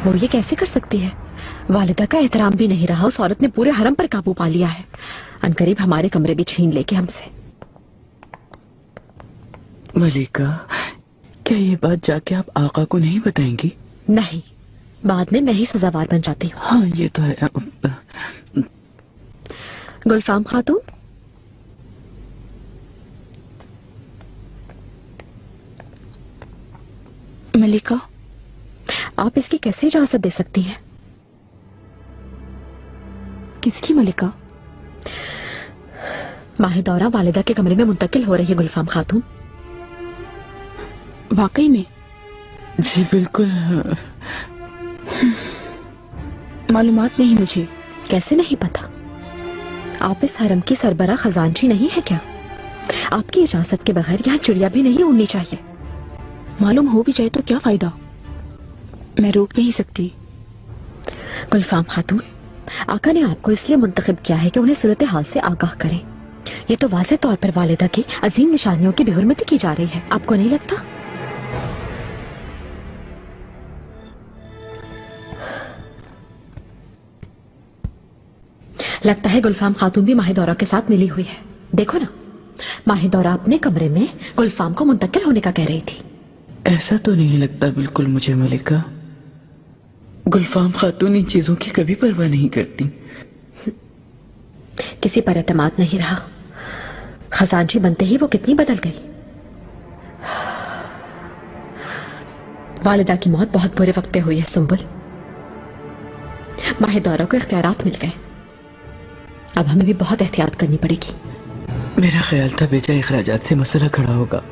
वो ये कैसे कर सकती है? वालिदा का एहतराम भी नहीं रहा, उस औरत ने पूरे हरम पर काबू पा लिया है। अनकरीब हमारे कमरे भी छीन लेके हमसे। मलिका, क्या ये बात जाके आप आका को नहीं बताएंगी? नहीं, बाद में मैं ही सजावार बन जाती हूँ। हाँ ये तो है। गुलफाम खातून, मलिका, आप इसकी कैसे इजाजत दे सकती हैं? किसकी मलिका? माहिदौरा वालिदा के कमरे में मुंतकिल हो रही है गुलफाम खातून। वाकई में? जी बिल्कुल। मालूमात नहीं मुझे। कैसे नहीं पता? आप इस हरम की सरबरा खजांची नहीं है क्या? आपकी इजाजत के बगैर यहाँ चिड़िया भी नहीं उड़नी चाहिए। मालूम हो भी जाए तो क्या फायदा, मैं रोक नहीं सकती। गुलफाम खातून, आका ने आपको इसलिए मुंतखब किया है कि उन्हें सूरत हाल से आगाह करें। ये तो वाज़ेह तौर पर वालिदा की अजीम निशानियों की बेहुरमती की जा रही है, आपको नहीं लगता? लगता है गुलफाम खातून भी माहिदौरा के साथ मिली हुई है। देखो ना, माहिदौरा अपने कमरे में गुलफाम को मुंतकिल होने का कह रही थी। ऐसा तो नहीं लगता बिल्कुल मुझे मलिका। गुलफाम खातून इन चीजों की कभी परवाह नहीं करती। किसी पर एतमाद नहीं रहा। खजांची बनते ही वो कितनी बदल गई। वालिदा की मौत बहुत बुरे वक्त पे हुई है सुंबुल। माहिदौरा को इख्तियारात मिल गए, अब हमें भी बहुत एहतियात करनी पड़ेगी। मेरा ख्याल था बेचा अखराजात से मसला खड़ा होगा,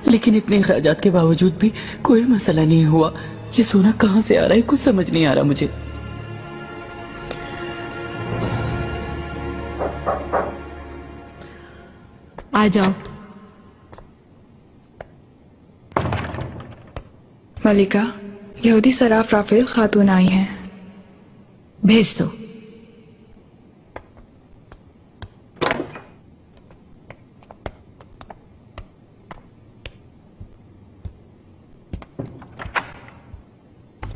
लेकिन इतने अखराजात के बावजूद भी कोई मसला नहीं हुआ। ये सोना कहाँ से आ रहा है, कुछ समझ नहीं आ रहा मुझे। आ जाओ। मलिका, यहूदी सराफ राफेल खातून आई हैं। भेज दो।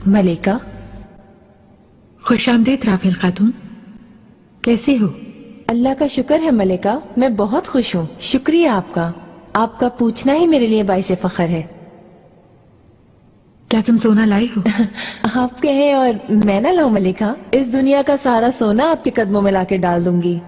मलिका, खुशामदीद राफेल खातून, कैसी हो? अल्लाह का शुक्र है मलिका, मैं बहुत खुश हूँ। शुक्रिया आपका। आपका पूछना ही मेरे लिए बाइसे फख्र है। क्या तुम सोना लाई हो? आप कहें और मैं ना लाऊं मलिका? इस दुनिया का सारा सोना आपके कदमों में लाके डाल दूंगी।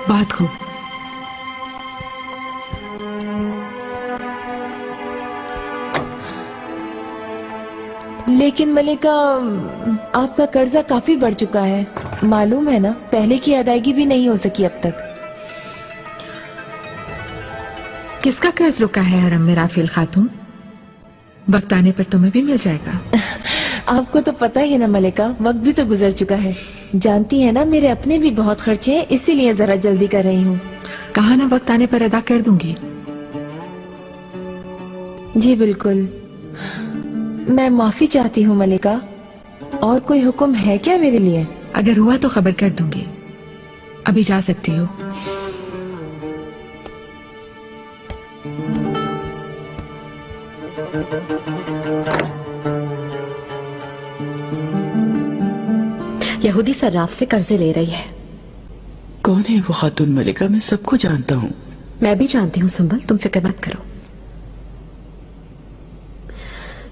बहुत खूब। लेकिन मलिका, आपका कर्जा काफी बढ़ चुका है, मालूम है ना? पहले की अदायगी भी नहीं हो सकी अब तक। किसका कर्ज रुका है हरम में राफेल खातून? वक्त आने पर तुम्हें भी मिल जाएगा। आपको तो पता ही है ना मलिका, वक्त भी तो गुजर चुका है। जानती है ना, मेरे अपने भी बहुत खर्चे हैं, इसीलिए जरा जल्दी कर रही हूँ। कहा ना वक्त आने पर अदा कर दूंगी। जी बिल्कुल। मैं माफी चाहती हूँ मलिका। और कोई हुक्म है क्या मेरे लिए? अगर हुआ तो खबर कर दूंगी। अभी जा सकती हो। यहूदी सर्राफ से कर्जे ले रही है। कौन है वो खातून मलिका? मैं सबको जानता हूँ। मैं भी जानती हूँ सुंबल, तुम फिक्र मत करो।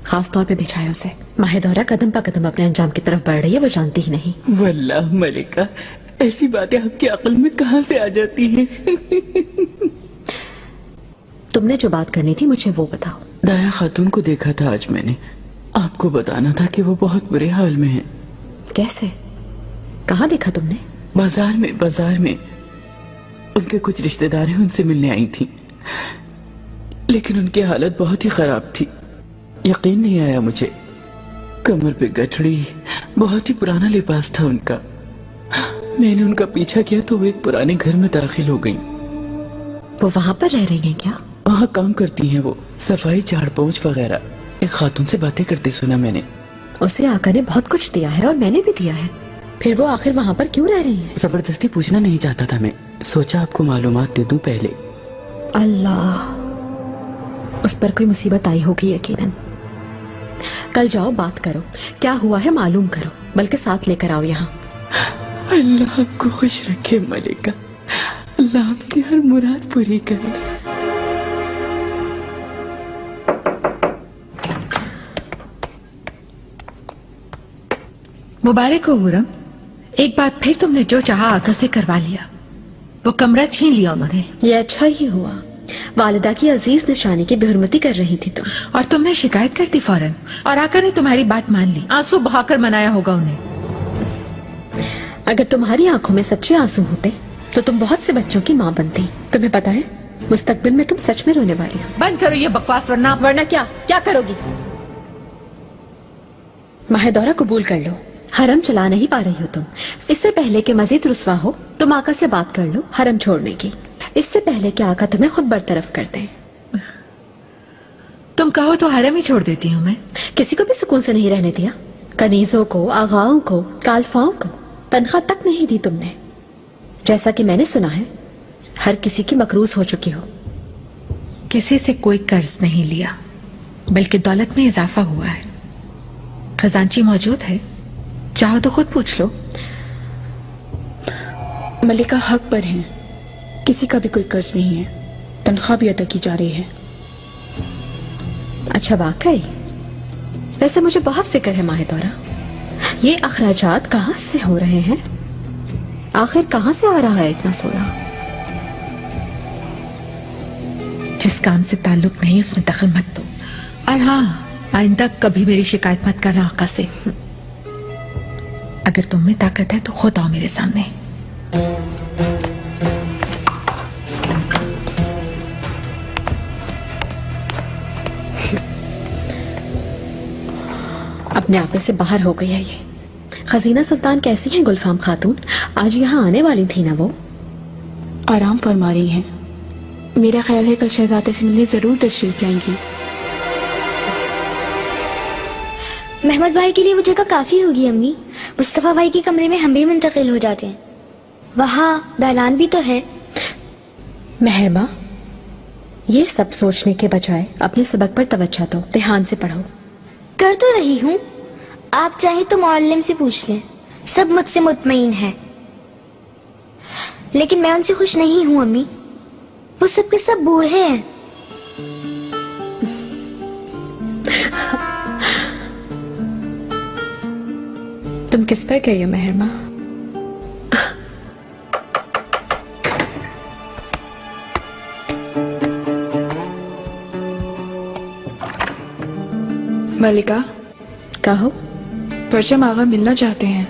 खास तौर पे बिछाया उसे। माहिदौरा कदम पर कदम अपने अंजाम की तरफ बढ़ रही है, वो जानती ही नहीं। वल्लाह मलिका, ऐसी बातें आपकी अक्ल में कहाँ से आ जाती हैं? तुमने जो बात करनी थी मुझे वो बताओ। दाया खातून को देखा था आज मैंने। आपको बताना था कि वो बहुत बुरे हाल में हैं। कैसे? कहाँ देखा तुमने? बाजार में, बाजार में। उनके कुछ रिश्तेदार उनसे मिलने आई थी, लेकिन उनकी हालत बहुत ही खराब थी। यकीन नहीं आया मुझे। कमर पे गठड़ी, बहुत ही पुराना लिबास था उनका। मैंने उनका पीछा किया तो वो एक पुराने घर में दाखिल हो गई। वो वहां पर रह रही हैं क्या? वहाँ काम करती हैं वो, सफाई, झाड़ पोंछ वगैरह। एक खातून से बातें करते सुना मैंने। उसे आका ने बहुत कुछ दिया है और मैंने भी दिया है, फिर वो आखिर वहाँ पर क्यों रह रही है? जबरदस्ती पूछना नहीं चाहता था मैं, सोचा आपको मालूमात दे दूं पहले। अल्लाह, उस पर कोई मुसीबत आई होगी यकीनन। कल जाओ, बात करो, क्या हुआ है मालूम करो, बल्कि साथ लेकर आओ यहाँ। अल्लाह आपको खुश रखे मलिका, अल्लाह आपकी हर मुराद पूरी करे। मुबारक हो हुरम, एक बार फिर तुमने जो चाहा आका से करवा लिया। वो कमरा छीन लिया उन्होंने। ये अच्छा ही हुआ, वालिदा की अजीज निशानी की बेहुरमती कर रही थी तुम, और तुमने शिकायत कर दी फौरन, और आका ने तुम्हारी बात मान ली। आंसू बहाकर मनाया होगा उन्हें। अगर तुम्हारी आंखों में सच्चे आंसू होते तो तुम बहुत से बच्चों की माँ बनती। तुम्हें पता है, मुस्तकबिल में तुम सच में रोने वाली हो। बंद करो ये बकवास, वरना क्या करोगी? माहिदौरा कबूल कर लो, हरम चला नहीं पा रही हो तुम। इससे पहले कि मजीद रुस्वा हो, तुम आका से बात कर लो हरम छोड़ने की, इससे पहले कि आका तुम्हें खुद बरतरफ कर दें। तुम कहो तो हरम ही छोड़ देती हूँ मैं। किसी को भी सुकून से नहीं रहने दिया, कनीजों को, आगाओं को, कालफाओं को तनख्वाह तक नहीं दी तुमने। जैसा कि मैंने सुना है, हर किसी की मकरूज हो चुकी हो। किसी से कोई कर्ज नहीं लिया, बल्कि दौलत में इजाफा हुआ है। खजांची मौजूद है, चाहो तो खुद पूछ लो। मलिका हक पर हैं, किसी का भी कोई कर्ज नहीं है, तनख्वाह भी अदा की जा रही है। अच्छा वाकई? वैसे मुझे बहुत फिक्र है माहिदौरा, ये अखराजात कहाँ से हो रहे हैं? आखिर कहाँ से आ रहा है इतना सोना? जिस काम से ताल्लुक नहीं उसमें दखल मत दो, और हाँ, आइंदा कभी मेरी शिकायत मत करना आका से। अगर तुम में ताकत है तो खुद आओ मेरे सामने। अपने आपे से बाहर हो गई है ये। खजीना सुल्तान कैसी हैं गुलफाम खातून? आज यहाँ आने वाली थी ना वो? आराम फरमा रही हैं। मेरा ख्याल है कल शहजादे से मिलने जरूर तशरीफ लाएंगी। महमद भाई के लिए वो जगह काफी होगी अम्मी। मुस्तफा भाई के कमरे में हम भी मुंतकिल हो जाते हैं, वहाँ दालान भी तो है। मेहरमा, ये सब सोचने के बजाय अपने सबक पर तवज्जो दो, ध्यान से पढ़ो। कर तो रही हूँ, आप चाहे तो मौल्लिम से पूछ लें, सब मुझसे मुतमईन है। लेकिन मैं उनसे खुश नहीं हूँ अम्मी, वो सब के सब बूढ़े हैं। तुम किस पर गई हो मेहरमा? मलिका, कहो। परचम आगा मिलना चाहते हैं।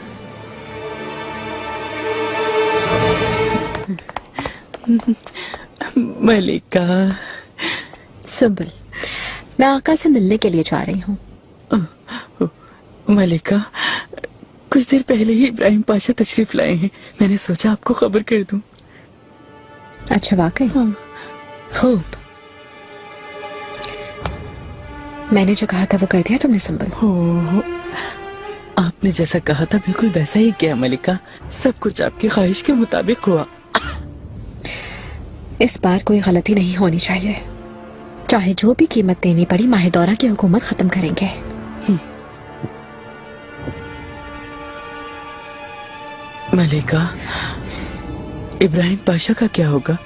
मलिका। सुबुल, मैं आका से मिलने के लिए जा रही हूँ। मलिका, कुछ देर पहले ही इब्राहिम पाशा तशरीफ लाए हैं, मैंने सोचा आपको खबर कर दूं। अच्छा वाकई? हाँ। खूब। मैंने जो कहा था वो कर दिया तुमने सुबुल? हो, आपने जैसा कहा था बिल्कुल वैसा ही किया मलिका, सब कुछ आपकी ख्वाहिश के मुताबिक हुआ। इस बार कोई गलती नहीं होनी चाहिए, चाहे जो भी कीमत देनी पड़ी माहिदौरा की हुकूमत खत्म करेंगे। मलिका, इब्राहिम पाशा का क्या होगा?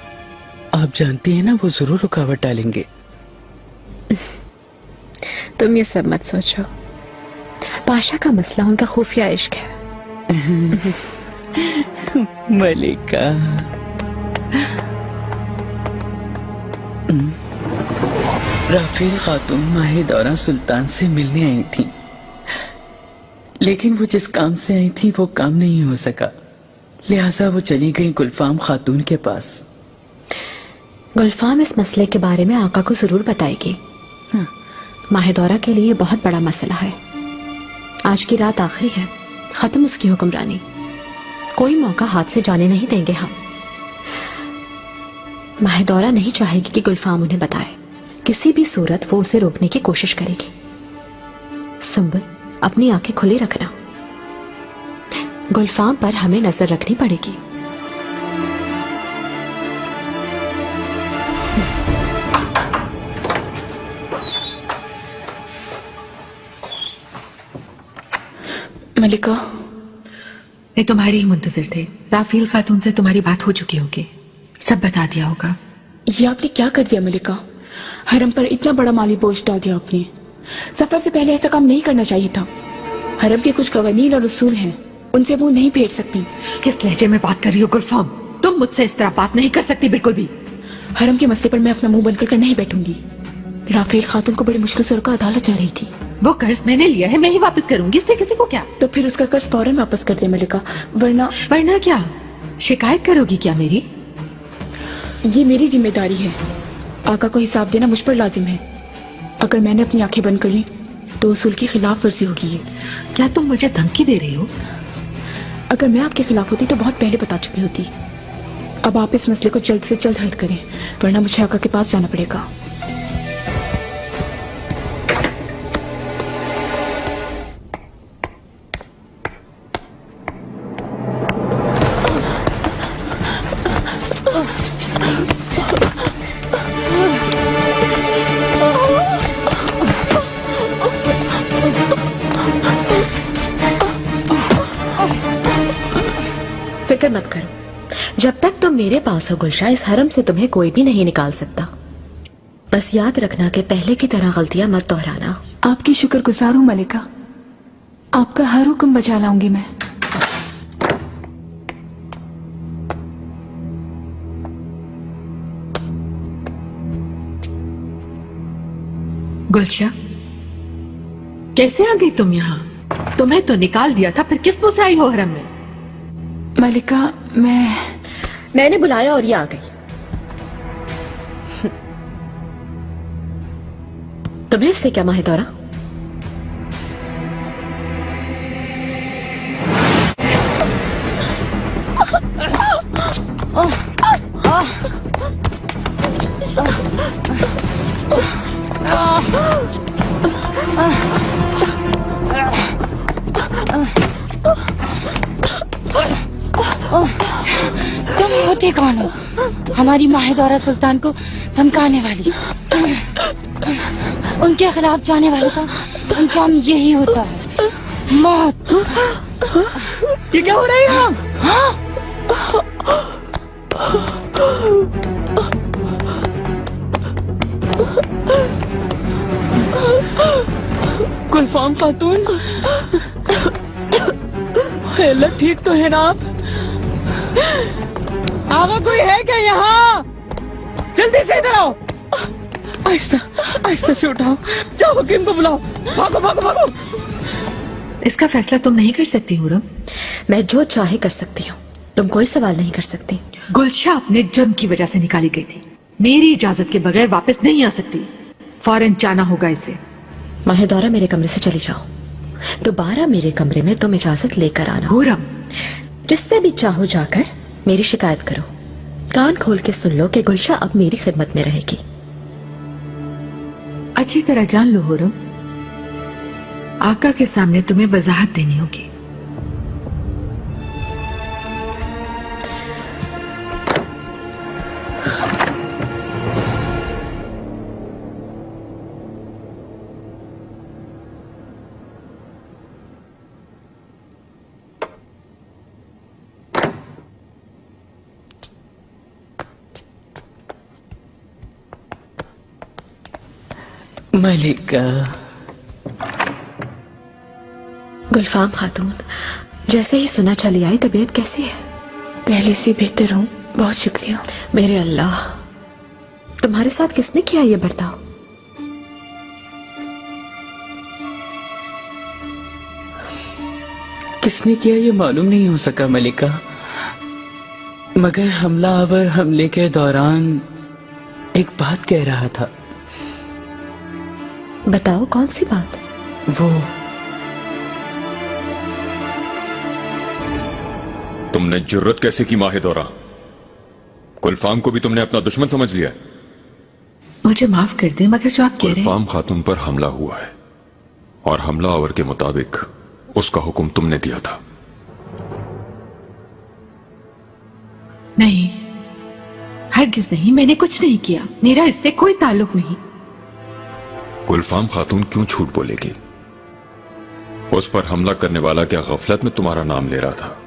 आप जानती हैं ना, वो जरूर रुकावट डालेंगे। तुम ये सब मत सोचो, पाशा का मसला उनका खुफिया इश्क है। मलिका, राफेल खातून माहिदौरा सुल्तान से मिलने आई थी, लेकिन वो जिस काम से आई थी वो काम नहीं हो सका, लिहाजा वो चली गई गुलफाम खातून के पास। गुलफाम इस मसले के बारे में आका को जरूर बताएगी। माहिदौरा के लिए बहुत बड़ा मसला है। आज की रात आखिरी है, खत्म उसकी हुक्मरानी, कोई मौका हाथ से जाने नहीं देंगे हम। माहिदौरा नहीं चाहेगी कि गुलफाम उन्हें बताए, किसी भी सूरत वो उसे रोकने की कोशिश करेगी। सुंबुल, अपनी आंखें खुली रखना। गुलफाम पर हमें नजर रखनी पड़ेगी। मलिका, मैं तुम्हारी ही मुंतजिर थे। राफेल खातून से तुम्हारी बात हो चुकी होगी, सब बता दिया होगा। ये आपने क्या कर दिया मलिका? हरम पर इतना बड़ा माली बोझ डाल दिया आपने। सफर से पहले ऐसा काम नहीं करना चाहिए था। हरम के कुछ कवानीन और उसूल हैं, उनसे मुंह नहीं फेर सकती। किस लहजे में बात कर रही हो गुलफाम? तुम मुझसे इस तरह बात नहीं कर सकती बिल्कुल भी। हरम के मसले पर मैं अपना मुंह बंद कर नहीं बैठूंगी। राफेल खातून को बड़ी मुश्किल से रोका अदालत जा रही थी। वो कर्ज मैंने लिया है, मैं ही वापस करूंगी, इससे किसी को क्या? तो फिर उसका कर्ज फौरन वापस कर दे मलिका, वरना वरना क्या? शिकायत करोगी क्या मेरी? ये मेरी जिम्मेदारी है। आका को हिसाब देना मुझ पर लाजिम है। अगर मैंने अपनी आंखें बंद कर ली तो उसूल की खिलाफ वर्जी होगी ये। क्या तुम मुझे धमकी दे रही हो? अगर मैं आपके खिलाफ होती तो बहुत पहले बता चुकी होती। अब आप इस मसले को जल्द से जल्द हल करें, वरना मुझे आका के पास जाना पड़ेगा। फिक्र मत करो, जब तक तुम मेरे पास हो गुलशा, इस हरम से तुम्हें कोई भी नहीं निकाल सकता। बस याद रखना कि पहले की तरह गलतियां मत दोहराना। आपकी शुक्रगुजार हूँ मलिका, आपका हर हुक्म बजा लाऊंगी मैं। गुलशा, कैसे आ गई तुम यहाँ? तुम्हें तो निकाल दिया था, फिर किस मुंह से आई हो हरम में? मलिका, मैंने बुलाया और ये आ गई। तुम्हें इससे क्या माहिदौरा? तुम होते कौन हो? हमारी माहिदौरा सुल्तान को धमकाने वाली। उनके खिलाफ जाने वालों का अंजाम यही होता है, मौत। ये क्या हो रहा है यहाँ? गुलफाम खातून, अल्लाह ठीक तो है ना आप? आवा कोई है क्या यहाँ? जल्दी से इधर आओ। आहिस्ता आहिस्ता से उठाओ, जाओ हकीम को बुलाओ। भागो भागो भागो। इसका फैसला तुम नहीं कर सकती हुरम। मैं जो चाहे कर सकती हूँ, तुम कोई सवाल नहीं कर सकती। गुलशा अपने जुर्म की वजह से निकाली गई थी, मेरी इजाजत के बगैर वापस नहीं आ सकती। फौरन जाना होगा इसे। माहिदौरा, मेरे कमरे से चली जाओ। दोबारा मेरे कमरे में तुम इजाजत लेकर आना। हुरम, जिससे भी चाहो जाकर मेरी शिकायत करो। कान खोल के सुन लो कि गुलशा अब मेरी खिदमत में रहेगी। अच्छी तरह जान लो हुरम, आका के सामने तुम्हें वजाहत देनी होगी। मलिका, गुलफाम खातून, जैसे ही सुना चली आई। तबीयत कैसी है? पहले से बेहतर हूँ, बहुत शुक्रिया। मेरे अल्लाह, तुम्हारे साथ किसने किया ये बर्ताव? किसने किया ये मालूम नहीं हो सका मलिका, मगर हमलावर हमले के दौरान एक बात कह रहा था। बताओ, कौन सी बात? वो तुमने जुर्रत कैसे की माहिदौरा? गुलफाम को भी तुमने अपना दुश्मन समझ लिया? मुझे माफ कर दे, मगर जो आप कह रहे हैं। गुलफाम खातून पर हमला हुआ है और हमलावर के मुताबिक उसका हुक्म तुमने दिया था। नहीं, हरगिज नहीं, मैंने कुछ नहीं किया, मेरा इससे कोई ताल्लुक नहीं। गुलफाम खातून क्यों झूठ बोलेगी? उस पर हमला करने वाला क्या गफलत में तुम्हारा नाम ले रहा था?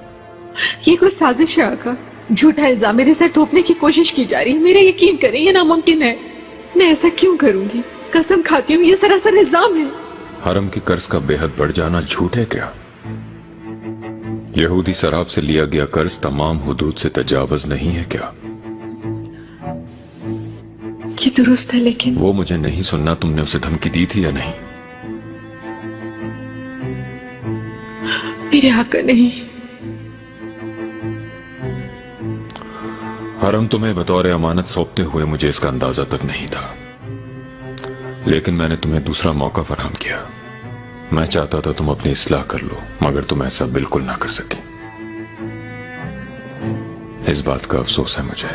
ये कोई साजिश है आका। झूठा इल्जाम मेरे सर थोपने की कोशिश की जा रही है। मेरा यकीन करें, ये नामुमकिन है। मैं ऐसा क्यों करूंगी? कसम खाती हूँ, ये सरासर इल्जाम है। हरम के कर्ज का बेहद बढ़ जाना झूठ है क्या? यहूदी शराब से लिया गया कर्ज तमाम हुदूद से तजावज नहीं है क्या? ये दुरुस्त है, लेकिन वो मुझे नहीं सुनना। तुमने उसे धमकी दी थी या नहीं? मेरे आका नहीं। हरम तुम्हें बतौर अमानत सौंपते हुए मुझे इसका अंदाजा तक नहीं था, लेकिन मैंने तुम्हें दूसरा मौका फराहम किया। मैं चाहता था तुम अपनी इस्लाह कर लो, मगर तुम ऐसा बिल्कुल ना कर सकी। इस बात का अफसोस है मुझे।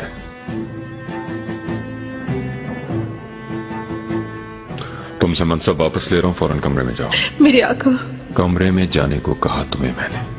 तुमसे मनसब वापस ले रहा हूं, फौरन कमरे में जाओ। मेरे आका। कमरे में जाने को कहा तुम्हें मैंने।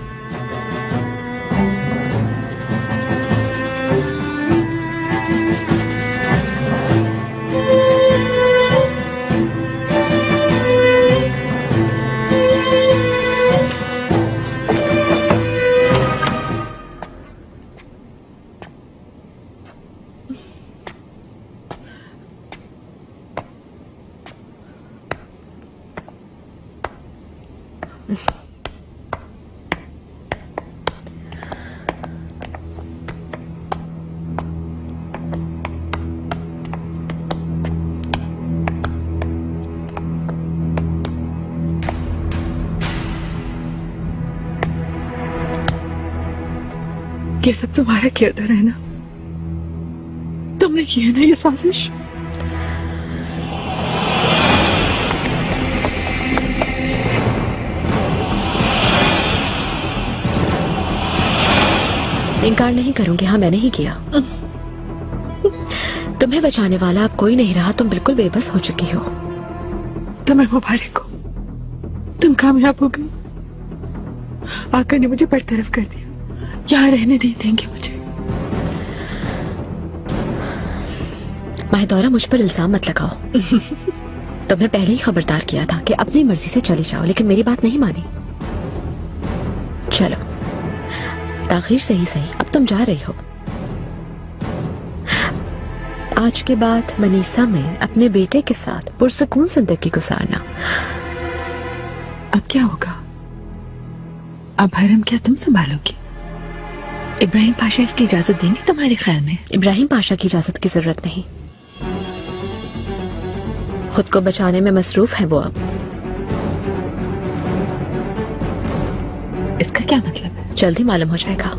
ये सब तुम्हारा किरदार है ना? तुमने किया ना ये साजिश? इनकार नहीं करूंगी, हाँ मैंने ही किया। तुम्हें बचाने वाला अब कोई नहीं रहा, तुम बिल्कुल बेबस हो चुकी हो। तुम्हें मुबारक हो, तुम कामयाब हो गई। आका ने मुझे बरतरफ कर दिया, यहाँ रहने नहीं देंगे मुझे। माहिदौरा, मुझ पर इल्जाम मत लगाओ। तुम्हें पहले ही खबरदार किया था कि अपनी मर्जी से चली जाओ, लेकिन मेरी बात नहीं मानी। चलो, ताखीर से ही सही, अब तुम जा रही हो। आज के बाद मनीषा में अपने बेटे के साथ पुरसकून जिंदगी गुजारना। अब क्या होगा? अब हरम क्या तुम संभालोगी? इब्राहिम पाशा इसकी इजाजत देंगे तुम्हारे ख्याल में? इब्राहिम पाशा की इजाजत की जरूरत नहीं, खुद को बचाने में मसरूफ है वो अब। इसका क्या मतलब है? जल्दी मालूम हो जाएगा।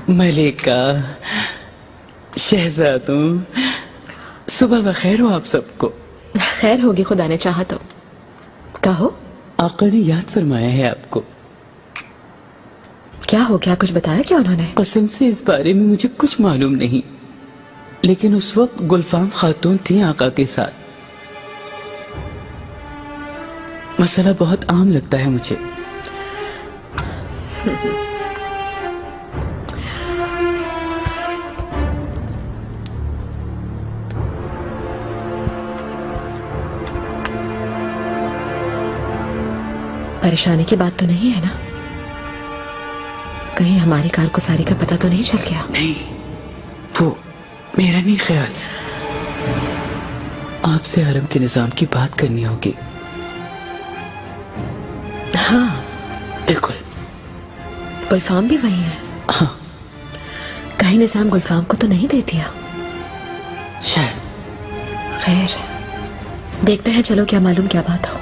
मलिका, शहजादों, सुबह बखैर हो आप सबको। खैर होगी, खुदा ने चाहा तो। कहो। आका ने याद फरमाया है आपको। क्या हो गया? कुछ बताया क्या उन्होंने? कसम से इस बारे में मुझे कुछ मालूम नहीं, लेकिन उस वक्त गुलफाम खातून थी आका के साथ। मसला बहुत आम लगता है मुझे। परेशानी की बात तो नहीं है ना? कहीं हमारी कारगुजारी का पता तो नहीं चल गया? नहीं, वो मेरा नहीं ख्याल। आपसे हरम के निजाम की बात करनी होगी। हाँ बिल्कुल। गुलफाम भी वही है? हाँ। कहीं निजाम गुलफाम को तो नहीं दे दिया? शायद। खैर, देखते हैं, चलो क्या मालूम क्या बात हो।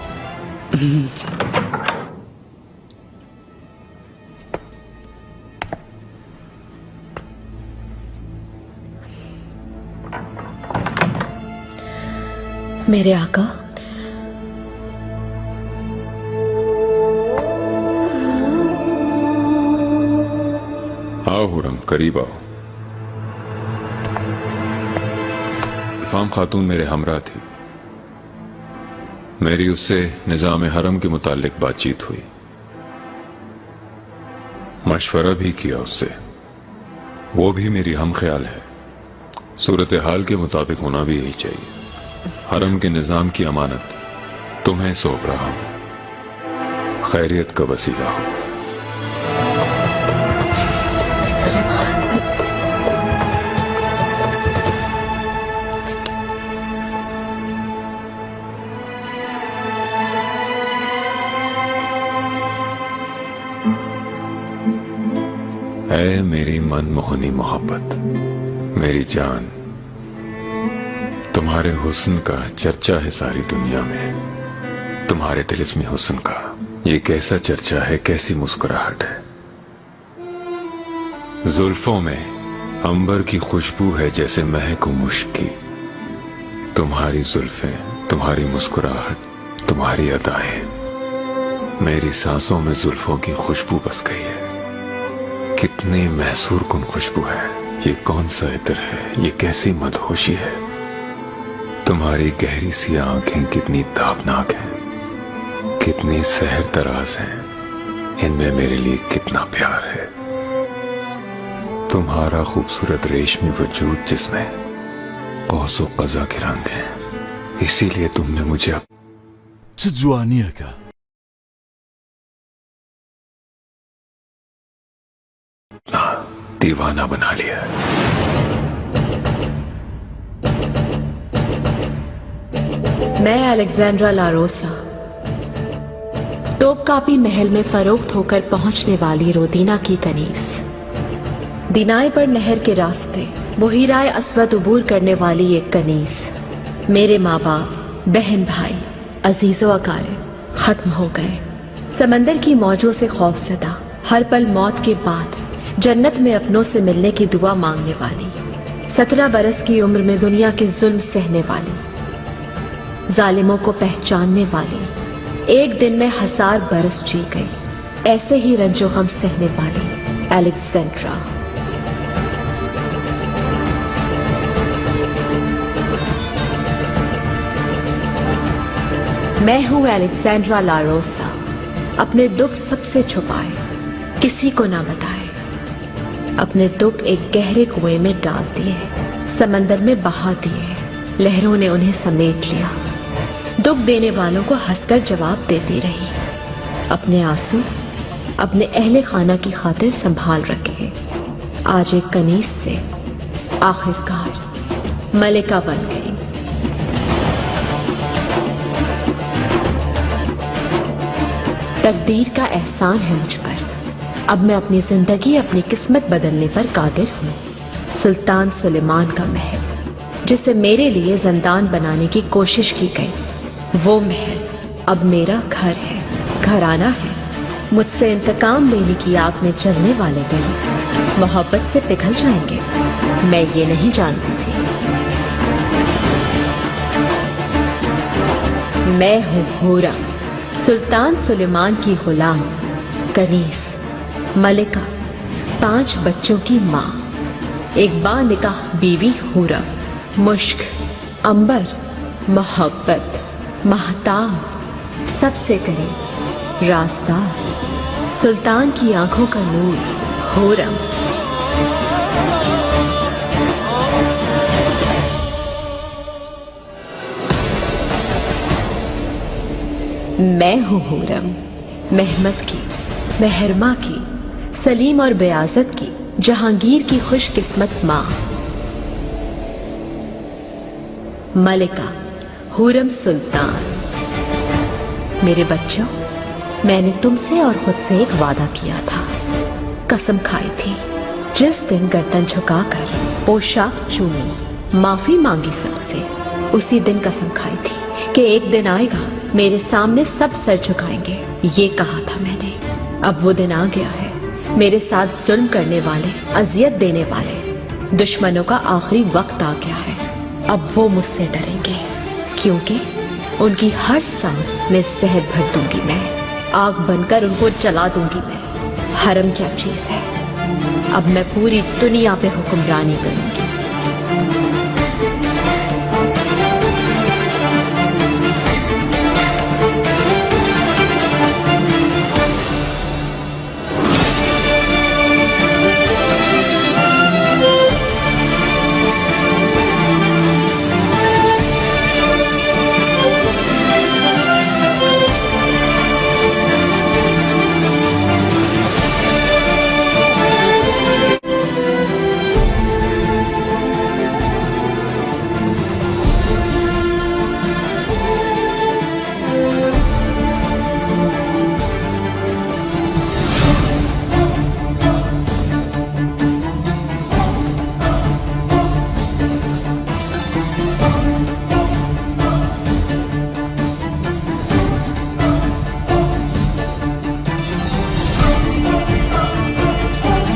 मेरे आका, आओ हुरम, करीब आओ। इल्फाम खातून मेरे हमरा थी। मेरी उससे निजाम हरम के मुतालिक बातचीत हुई, मशवरा भी किया उससे। वो भी मेरी हम ख्याल है। सूरत हाल के मुताबिक होना भी यही चाहिए। हरम के निजाम की अमानत तुम्हें सौंप रहा हूं। खैरियत का वसीला हो। ऐ मेरी मनमोहनी मोहब्बत, मेरी जान, तुम्हारे हुस्न का चर्चा है सारी दुनिया में। तुम्हारे तिलिस्मी हुस्न का ये कैसा चर्चा है, कैसी मुस्कुराहट है। जुल्फों में अंबर की खुशबू है जैसे महक मुश्क की। तुम्हारी जुल्फें, तुम्हारी मुस्कुराहट, तुम्हारी अदाएं मेरी सांसों में जुल्फों की खुशबू बस गई है। कितनी महसूर कुन खुशबू है। ये कौन सा इत्र है, ये कैसी मदहोशी है। तुम्हारी गहरी सी आंखें कितनी ताबनाक हैं, कितनी सहर तराज हैं। इनमें मेरे लिए कितना प्यार है। तुम्हारा खूबसूरत रेशमी वजूद जिसमें कौसो कज़ा के रंग हैं, इसीलिए तुमने मुझे दीवाना बना लिया। मैं अलेक्जेंड्रा लारोसा, तोपकापी महल में फरोख्त होकर पहुंचने वाली रोदीना की कनीस। दिनाए पर नहर के रास्ते बुहीराए अस्वद उबूर करने वाली एक कनीस। मेरे माँ बाप, बहन भाई, अजीजो अकारिब खत्म हो गए। समंदर की मौजों से खौफजदा, हर पल मौत के बाद जन्नत में अपनों से मिलने की दुआ मांगने वाली। 17 बरस की उम्र में दुनिया के जुल्म सहने वाली, जालिमों को पहचानने वाली, एक दिन में 1000 बरस जी गई, ऐसे ही रंजो गम सहने वाली अलेक्जेंड्रा। मैं हूं अलेक्जेंड्रा लारोसा। अपने दुख सबसे छुपाए, किसी को ना बताए। अपने दुख एक गहरे कुएं में डाल दिए, समंदर में बहा दिए। लहरों ने उन्हें समेट लिया। दुख देने वालों को हंसकर जवाब देती रही। अपने आंसू अपने अहले खाना की खातिर संभाल रखे। आज एक कनीस से आखिरकार मलिका बन गई। तकदीर का एहसान है मुझ पर। अब मैं अपनी जिंदगी, अपनी किस्मत बदलने पर कादिर हूँ। सुल्तान सुलेमान का महल, जिसे मेरे लिए जिंदान बनाने की कोशिश की गई, वो महल अब मेरा घर है, घराना है। मुझसे इंतकाम लेने की आग में जलने वाले दिन मोहब्बत से पिघल जाएंगे, मैं ये नहीं जानती थी। मैं हूँ हूरम, सुल्तान सुलेमान की गुलाम, कनीस, मलिका, 5 बच्चों की माँ, एक बानिकाह बीवी हूरम, मुश्क, अंबर, मोहब्बत, महताब, सबसे करीब, रास्तार, सुल्तान की आंखों का नूर, हूरम। मैं हूँ हूरम, महमद की, मेहरमा की, सलीम और बेआजत की, जहांगीर की खुशकिस्मत माँ। मलिका, हूरम सुल्तान। मेरे बच्चों, मैंने तुमसे और खुद से एक वादा किया था, कसम खाई थी। जिस दिन गर्दन झुकाकर पोशाक चूमी, माफी मांगी सबसे, उसी दिन कसम खाई थी कि एक दिन आएगा मेरे सामने सब सर झुकाएंगे। ये कहा था मैंने। अब वो दिन आ गया है। मेरे साथ जुल्म करने वाले, अजियत देने वाले दुश्मनों का आखिरी वक्त आ गया है। अब वो मुझसे डरेंगे, क्योंकि उनकी हर सांस में जहर भर दूंगी मैं, आग बनकर उनको जला दूंगी मैं। हरम क्या चीज है, अब मैं पूरी दुनिया पे हुक्मरानी करूंगी।